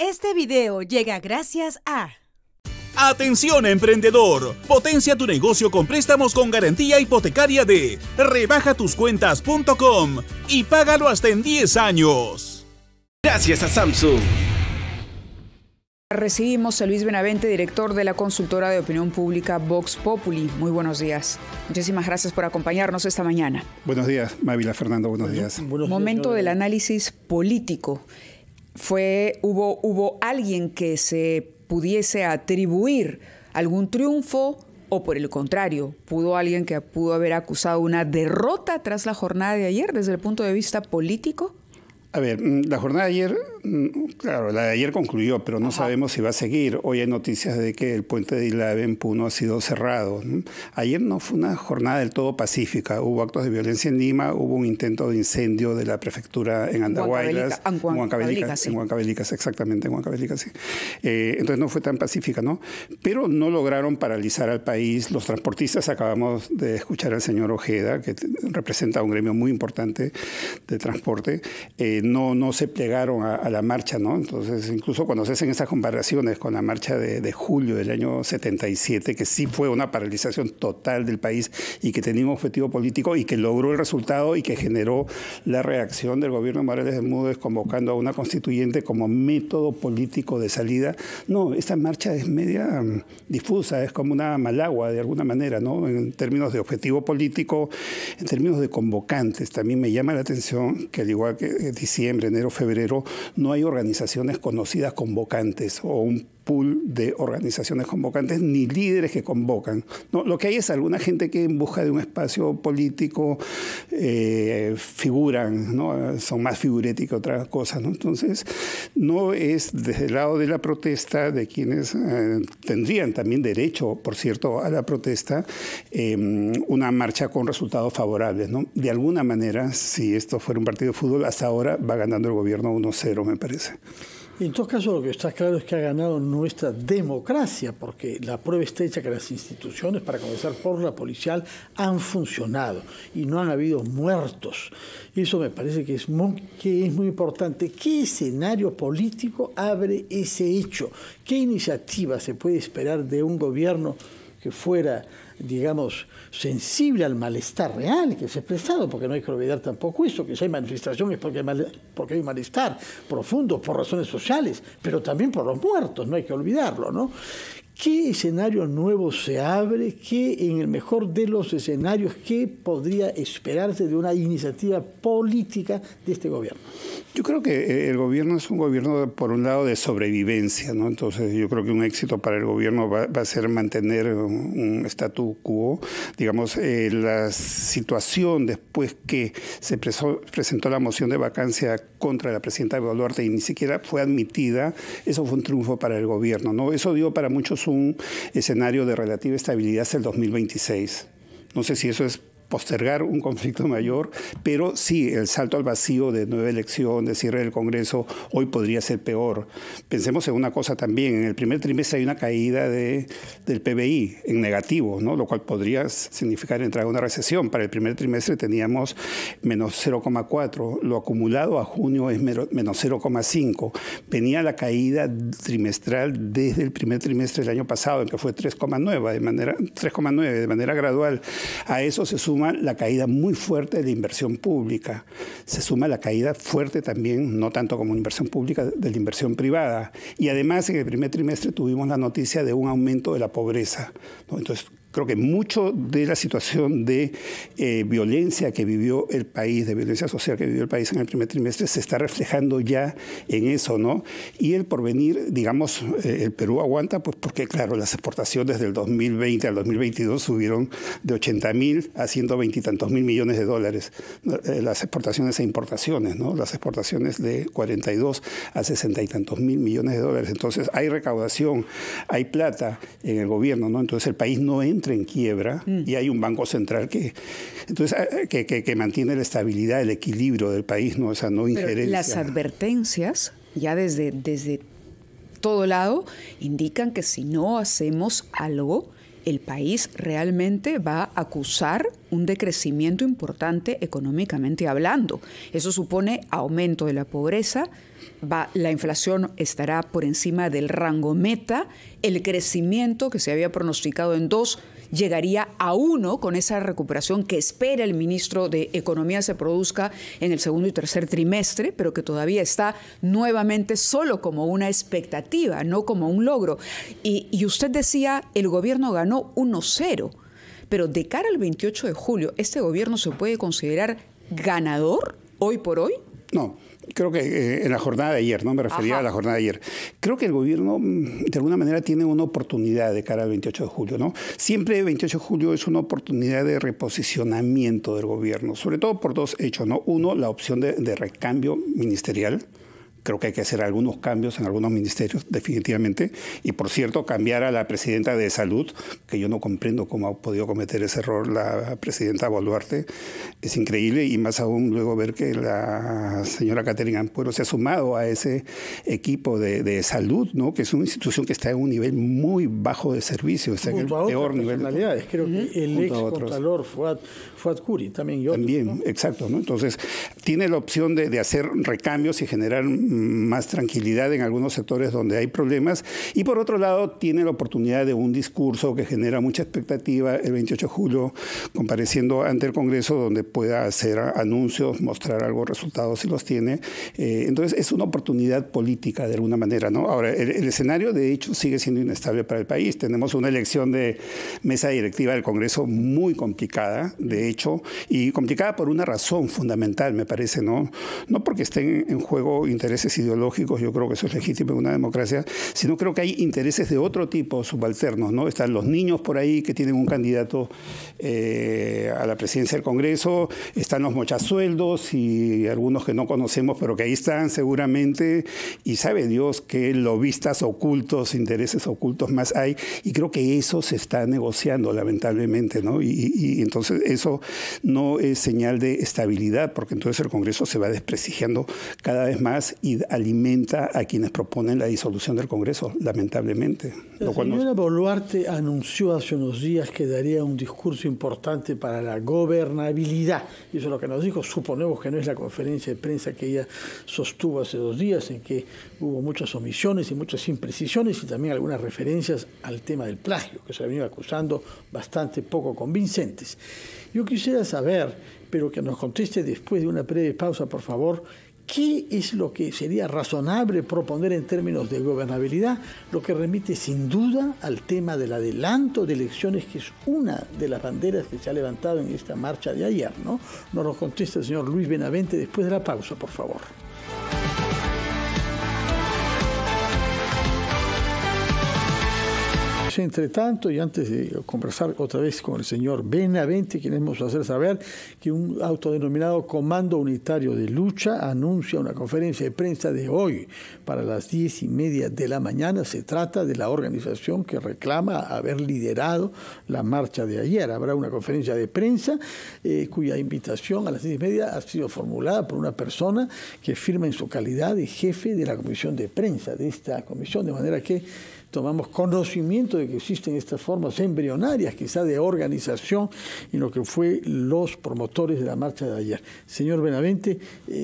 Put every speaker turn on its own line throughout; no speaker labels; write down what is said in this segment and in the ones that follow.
Este video llega gracias a...
Atención emprendedor, potencia tu negocio con préstamos con garantía hipotecaria de rebajatuscuentas.com y págalo hasta en 10 años.
Gracias a Samsung.
Recibimos a Luis Benavente, director de la consultora de opinión pública Vox Populi. Muy buenos días. Muchísimas gracias por acompañarnos esta mañana.
Buenos días, Mávila Fernando, buenos días.
Momento del análisis político. ¿Hubo alguien que se pudiese atribuir algún triunfo o por el contrario, alguien que pudo haber acusado una derrota tras la jornada de ayer desde el punto de vista político?
A ver, la jornada de ayer, claro, la de ayer concluyó, pero no sabemos si va a seguir. Hoy hay noticias de que el puente de Ilave en Puno ha sido cerrado. Ayer no fue una jornada del todo pacífica. Hubo actos de violencia en Lima, hubo un intento de incendio de la prefectura en Andahuaylas. En Huancavelica, exactamente, en Huancavelica, sí. Entonces no fue tan pacífica, ¿no? Pero no lograron paralizar al país. Los transportistas, acabamos de escuchar al señor Ojeda, que representa un gremio muy importante de transporte, no se plegaron a la marcha, ¿no? Entonces, incluso cuando se hacen esas comparaciones con la marcha de julio del año 77, que sí fue una paralización total del país y que tenía un objetivo político y que logró el resultado y que generó la reacción del gobierno de Morales Bermúdez convocando a una constituyente como método político de salida. No, esta marcha es media difusa, es como una malagua de alguna manera, ¿no? En términos de objetivo político, en términos de convocantes. También me llama la atención que al igual que diciembre, enero, febrero, no hay organizaciones conocidas convocantes o un pool de organizaciones convocantes ni líderes que convocan. No, lo que hay es alguna gente que en busca de un espacio político figuran, ¿no? Son más figuréticas que otras cosas, ¿no? Entonces, no es desde el lado de la protesta de quienes tendrían también derecho, por cierto, a la protesta, una marcha con resultados favorables, ¿no? De alguna manera, si esto fuera un partido de fútbol, hasta ahora va ganando el gobierno 1-0, me parece.
En todo caso, lo que está claro es que ha ganado nuestra democracia, porque la prueba está hecha que las instituciones, para comenzar por la policial, han funcionado y no han habido muertos. Eso me parece que es muy importante. ¿Qué escenario político abre ese hecho? ¿Qué iniciativa se puede esperar de un gobierno que fuera, digamos, sensible al malestar real que se ha expresado? Porque no hay que olvidar tampoco eso, que si hay manifestación es porque hay malestar profundo por razones sociales, pero también por los muertos, no hay que olvidarlo, ¿no? ¿Qué escenario nuevo se abre? ¿Qué, en el mejor de los escenarios, qué podría esperarse de una iniciativa política de este gobierno?
Yo creo que el gobierno es un gobierno, por un lado, de sobrevivencia, ¿no? Entonces, yo creo que un éxito para el gobierno va a ser mantener un statu quo. Digamos, la situación después que se presentó la moción de vacancia contra la presidenta Boluarte y ni siquiera fue admitida, eso fue un triunfo para el gobierno, ¿no? Eso dio para muchos un escenario de relativa estabilidad hasta el 2026. No sé si eso es postergar un conflicto mayor, pero sí, el salto al vacío de nueva elección, de cierre del Congreso, hoy podría ser peor. Pensemos en una cosa también, en el primer trimestre hay una caída del PBI en negativo, ¿no? Lo cual podría significar entrar a una recesión. Para el primer trimestre teníamos menos 0,4, lo acumulado a junio es menos 0,5. Venía la caída trimestral desde el primer trimestre del año pasado, en que fue 3,9 de manera gradual. A eso se suma la caída muy fuerte de la inversión pública. Se suma la caída fuerte también, no tanto como inversión pública, de la inversión privada. Y además en el primer trimestre tuvimos la noticia de un aumento de la pobreza, ¿no? Entonces, creo que mucho de la situación de violencia que vivió el país, de violencia social que vivió el país en el primer trimestre, se está reflejando ya en eso, ¿no? Y el porvenir, digamos, el Perú aguanta, pues porque, claro, las exportaciones del 2020 al 2022 subieron de 80.000 a 120 y tantos mil millones de dólares. Las exportaciones e importaciones, ¿no? Las exportaciones de 42 a 60 y tantos mil millones de dólares. Entonces, hay recaudación, hay plata en el gobierno, ¿no? Entonces, el país no entra en quiebra y hay un banco central que mantiene la estabilidad, el equilibrio del país, ¿no? Esa no injerencia.
Pero las advertencias ya desde todo lado indican que si no hacemos algo, el país realmente va a acusar un decrecimiento importante económicamente hablando. Eso supone aumento de la pobreza, la inflación estará por encima del rango meta, el crecimiento que se había pronosticado en 2 llegaría a 1 con esa recuperación que espera el ministro de Economía se produzca en el segundo y tercer trimestre, pero que todavía está nuevamente solo como una expectativa, no como un logro. Y usted decía, el gobierno ganó 1-0, pero de cara al 28 de julio, ¿este gobierno se puede considerar ganador hoy por hoy?
No. Creo que en la jornada de ayer, ¿no? Me refería a la jornada de ayer. Creo que el gobierno, de alguna manera, tiene una oportunidad de cara al 28 de julio, ¿no? Siempre el 28 de julio es una oportunidad de reposicionamiento del gobierno, sobre todo por 2 hechos, ¿no? Uno, la opción de recambio ministerial. Creo que hay que hacer algunos cambios en algunos ministerios, definitivamente. Y, por cierto, cambiar a la presidenta de Salud, que yo no comprendo cómo ha podido cometer ese error la presidenta Boluarte. Es increíble, y más aún luego ver que la señora Catherine Ampuero se ha sumado a ese equipo de salud, ¿no? Que es una institución que está en un nivel muy bajo de servicio, está en el peor nivel.
Creo que el ex contralor Fuad Curi también.
También, ¿no? Exacto, ¿no? Entonces, tiene la opción de hacer recambios y generar más tranquilidad en algunos sectores donde hay problemas, y por otro lado tiene la oportunidad de un discurso que genera mucha expectativa el 28 de julio, compareciendo ante el Congreso, donde pueda hacer anuncios, mostrar algo, resultados si los tiene. Entonces es una oportunidad política de alguna manera, ¿no? Ahora, el escenario de hecho sigue siendo inestable para el país. Tenemos una elección de mesa directiva del Congreso muy complicada, de hecho, y complicada por una razón fundamental, me parece, ¿no? No porque estén en juego intereses ideológicos, yo creo que eso es legítimo en una democracia, sino creo que hay intereses de otro tipo subalternos, ¿no? Están los niños por ahí que tienen un candidato a la presidencia del Congreso, están los mochasueldos y algunos que no conocemos, pero que ahí están seguramente, y sabe Dios qué lobistas ocultos, intereses ocultos más hay, y creo que eso se está negociando lamentablemente, ¿no? Y entonces eso no es señal de estabilidad, porque entonces el Congreso se va desprestigiando cada vez más y alimenta a quienes proponen la disolución del Congreso, lamentablemente.
La señora Boluarte anunció hace unos días que daría un discurso importante para la gobernabilidad. Y eso es lo que nos dijo. Suponemos que no es la conferencia de prensa que ella sostuvo hace 2 días, en que hubo muchas omisiones y muchas imprecisiones y también algunas referencias al tema del plagio, que se ha venido acusando bastante poco convincentes. Yo quisiera saber, pero que nos conteste después de una breve pausa, por favor, ¿qué es lo que sería razonable proponer en términos de gobernabilidad? Lo que remite sin duda al tema del adelanto de elecciones, que es una de las banderas que se ha levantado en esta marcha de ayer, ¿no? Nos lo contesta el señor Luis Benavente después de la pausa, por favor. Entre tanto, y antes de conversar otra vez con el señor Benavente, queremos hacer saber que un autodenominado Comando Unitario de Lucha anuncia una conferencia de prensa de hoy para las 10:30 de la mañana. Se trata de la organización que reclama haber liderado la marcha de ayer. Habrá una conferencia de prensa cuya invitación a las 10:30 ha sido formulada por una persona que firma en su calidad de jefe de la comisión de prensa de esta comisión, de manera que tomamos conocimiento de que existen estas formas embrionarias, quizá de organización, en lo que fue los promotores de la marcha de ayer. Señor Benavente,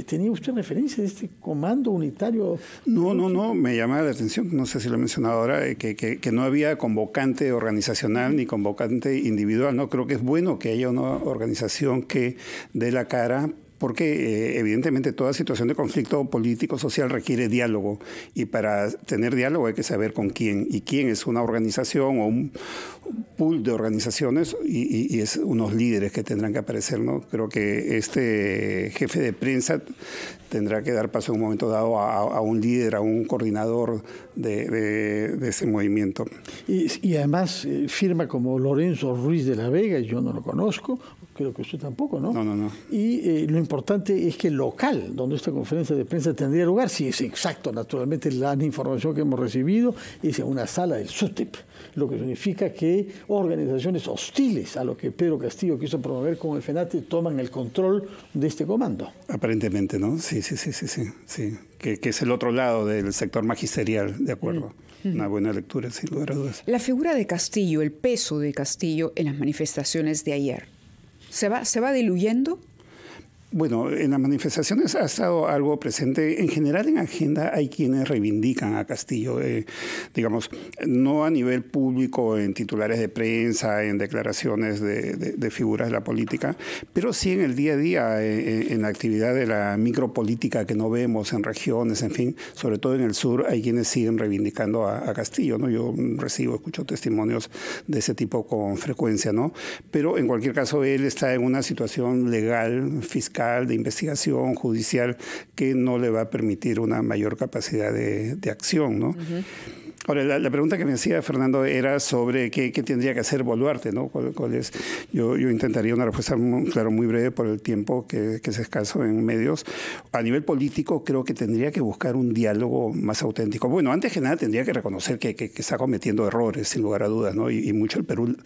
¿tenía usted referencia de este comando unitario?
No, me llama la atención, no sé si lo he mencionado ahora, que no había convocante organizacional ni convocante individual, ¿no? Creo que es bueno que haya una organización que dé la cara, porque evidentemente toda situación de conflicto político, social requiere diálogo, y para tener diálogo hay que saber con quién, y quién es una organización o un pool de organizaciones, y es unos líderes que tendrán que aparecer, ¿no? Creo que este jefe de prensa tendrá que dar paso en un momento dado a un líder, a un coordinador de ese movimiento.
Y además firma como Lorenzo Ruiz de la Vega, yo no lo conozco, creo que usted tampoco, ¿no?
No.
Y lo importante importante es que el local donde esta conferencia de prensa tendría lugar, si es exacto, naturalmente la información que hemos recibido, es en una sala del SUTEP, lo que significa que organizaciones hostiles a lo que Pedro Castillo quiso promover con el FENATE toman el control de este comando.
Aparentemente, ¿no? Sí. Que es el otro lado del sector magisterial, de acuerdo. Una buena lectura, sin lugar a dudas.
La figura de Castillo, el peso de Castillo en las manifestaciones de ayer, ¿se va diluyendo?
Bueno, en las manifestaciones ha estado algo presente. En general, en agenda hay quienes reivindican a Castillo, digamos, no a nivel público, en titulares de prensa, en declaraciones de figuras de la política, pero sí en el día a día, en la actividad de la micropolítica que no vemos en regiones, en fin, sobre todo en el sur, hay quienes siguen reivindicando a Castillo, ¿no? Yo escucho testimonios de ese tipo con frecuencia, ¿no? Pero en cualquier caso, él está en una situación legal, fiscal, de investigación judicial que no le va a permitir una mayor capacidad de acción, ¿no? Ahora, la pregunta que me hacía Fernando era sobre qué tendría que hacer Boluarte, ¿no? ¿Cuál es? Yo intentaría una respuesta muy breve por el tiempo que es escaso en medios. A nivel político, creo que tendría que buscar un diálogo más auténtico. Bueno, antes que nada tendría que reconocer que está cometiendo errores, sin lugar a dudas, ¿no? Y mucho el Perú,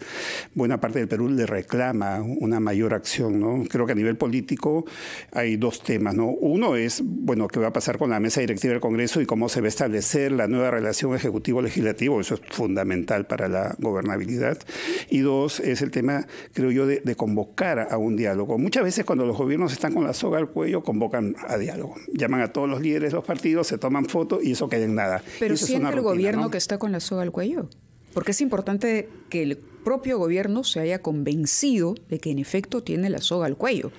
buena parte del Perú le reclama una mayor acción, ¿no? Creo que a nivel político hay dos temas, ¿no? Uno es, bueno, qué va a pasar con la mesa directiva del Congreso y cómo se va a establecer la nueva relación ejecutivo-legislativo, eso es fundamental para la gobernabilidad. Y dos, es el tema, creo yo, de convocar a un diálogo. Muchas veces cuando los gobiernos están con la soga al cuello, convocan a diálogo. Llaman a todos los líderes de los partidos, se toman fotos y eso queda en nada.
Pero siente el gobierno, ¿no?,
que
está con la soga al cuello. Porque es importante que el propio gobierno se haya convencido de que en efecto tiene la soga al cuello.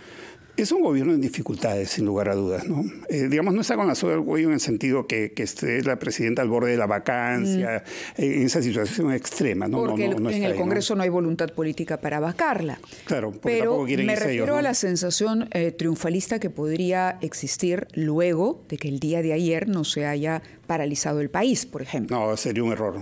Es un gobierno en dificultades, sin lugar a dudas, ¿no? Digamos, no está con la soga al cuello en el sentido que esté la presidenta al borde de la vacancia, en esa situación extrema, ¿no?
Porque
no
en el Congreso no hay voluntad política para vacarla.
Claro, porque
pero
tampoco quieren
me
irse
refiero
ellos, ¿no?,
a la sensación triunfalista que podría existir luego de que el día de ayer no se haya paralizado el país, por ejemplo.
No, sería un error.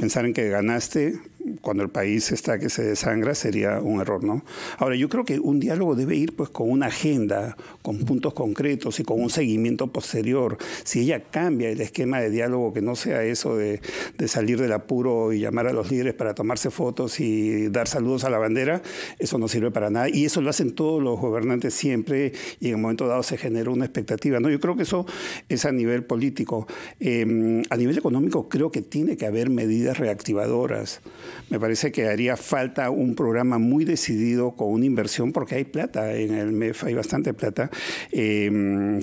Pensar en que ganaste cuando el país está que se desangra sería un error, ¿no? Ahora, yo creo que un diálogo debe ir pues con una agenda, con puntos concretos y con un seguimiento posterior. Si ella cambia el esquema de diálogo, que no sea eso de salir del apuro y llamar a los líderes para tomarse fotos y dar saludos a la bandera, eso no sirve para nada. Y eso lo hacen todos los gobernantes siempre y en un momento dado se genera una expectativa, ¿no? Yo creo que eso es a nivel político. A nivel económico creo que tiene que haber medidas reactivadoras. Me parece que haría falta un programa muy decidido con una inversión, porque hay plata en el MEF, hay bastante plata.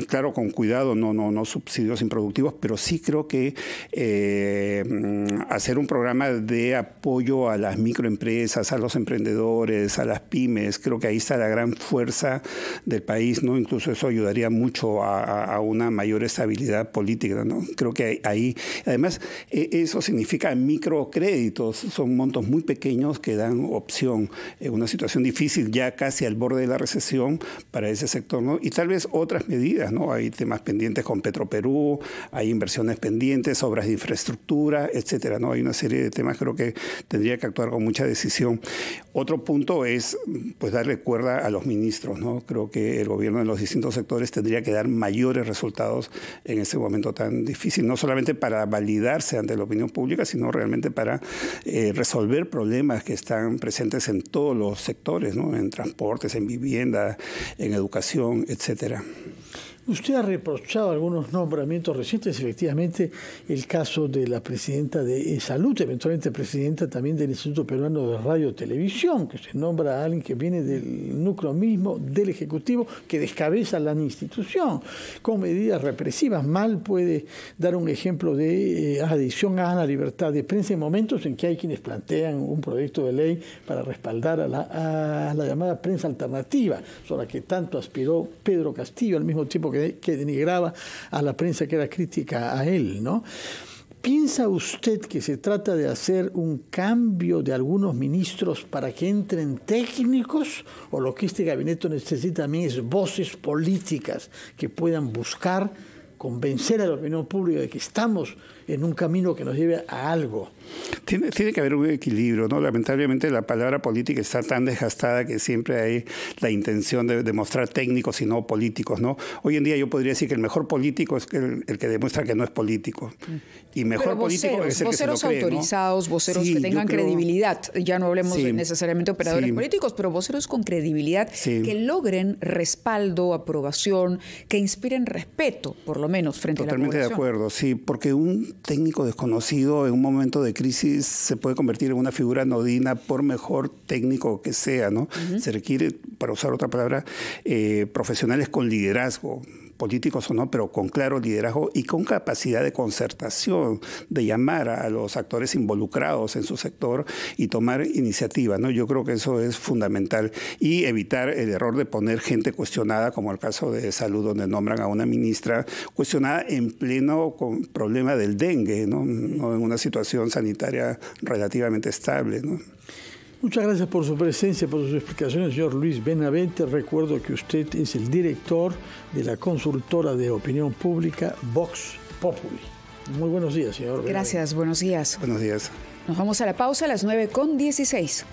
Claro, con cuidado, no subsidios improductivos, pero sí creo que hacer un programa de apoyo a las microempresas, a los emprendedores, a las pymes, creo que ahí está la gran fuerza del país, ¿no? Incluso eso ayudaría mucho a una mayor estabilidad política, ¿no? Creo que ahí, además, eso significa microcréditos, son montos muy pequeños que dan opción en una situación difícil, ya casi al borde de la recesión para ese sector, ¿no? Y tal vez otras medidas, ¿no? Hay temas pendientes con Petroperú, hay inversiones pendientes, obras de infraestructura, etcétera, ¿no? Hay una serie de temas, creo que tendría que actuar con mucha decisión. Otro punto es, pues, darle cuerda a los ministros, ¿no? Creo que el gobierno en los distintos sectores tendría que dar mayores resultados en ese momento tan difícil, no solamente para validarse ante la opinión pública, sino realmente para resolver problemas que están presentes en todos los sectores, ¿no? En transportes, en vivienda, en educación, etcétera.
Usted ha reprochado algunos nombramientos recientes, efectivamente el caso de la presidenta de Salud, eventualmente presidenta también del Instituto Peruano de Radio y Televisión, que se nombra a alguien que viene del núcleo mismo del Ejecutivo, que descabeza la institución con medidas represivas. Mal puede dar un ejemplo de adhesión a la libertad de prensa en momentos en que hay quienes plantean un proyecto de ley para respaldar a la llamada prensa alternativa, sobre la que tanto aspiró Pedro Castillo, al mismo tiempo que denigraba a la prensa que era crítica a él, ¿no? ¿Piensa usted que se trata de hacer un cambio de algunos ministros para que entren técnicos, o lo que este gabinete necesita también es voces políticas que puedan buscar convencer a la opinión pública de que estamos en un camino que nos lleve a algo.
Tiene que haber un equilibrio, ¿no? Lamentablemente la palabra política está tan desgastada que siempre hay la intención de demostrar técnicos y no políticos, ¿no? Hoy en día yo podría decir que el mejor político es el que demuestra que no es político. Y mejor político es el que se lo cree,
autorizados,
¿no?
voceros que tengan credibilidad. Ya no hablemos de necesariamente operadores políticos, pero voceros con credibilidad que logren respaldo, aprobación, que inspiren respeto, por lo menos, frente a la población.
Totalmente de acuerdo, sí, porque un técnico desconocido en un momento de crisis se puede convertir en una figura anodina por mejor técnico que sea, ¿no? Se requiere, para usar otra palabra, profesionales con liderazgo, políticos o no, pero con claro liderazgo y con capacidad de concertación, de llamar a los actores involucrados en su sector y tomar iniciativa, ¿no? Yo creo que eso es fundamental y evitar el error de poner gente cuestionada, como el caso de salud, donde nombran a una ministra cuestionada en pleno con problema del dengue, ¿no? No en una situación sanitaria relativamente estable, ¿no?
Muchas gracias por su presencia, por sus explicaciones, señor Luis Benavente. Recuerdo que usted es el director de la consultora de opinión pública Vox Populi. Muy buenos días, señor Benavente.
Gracias, buenos días.
Buenos días.
Nos vamos a la pausa a las 9:16.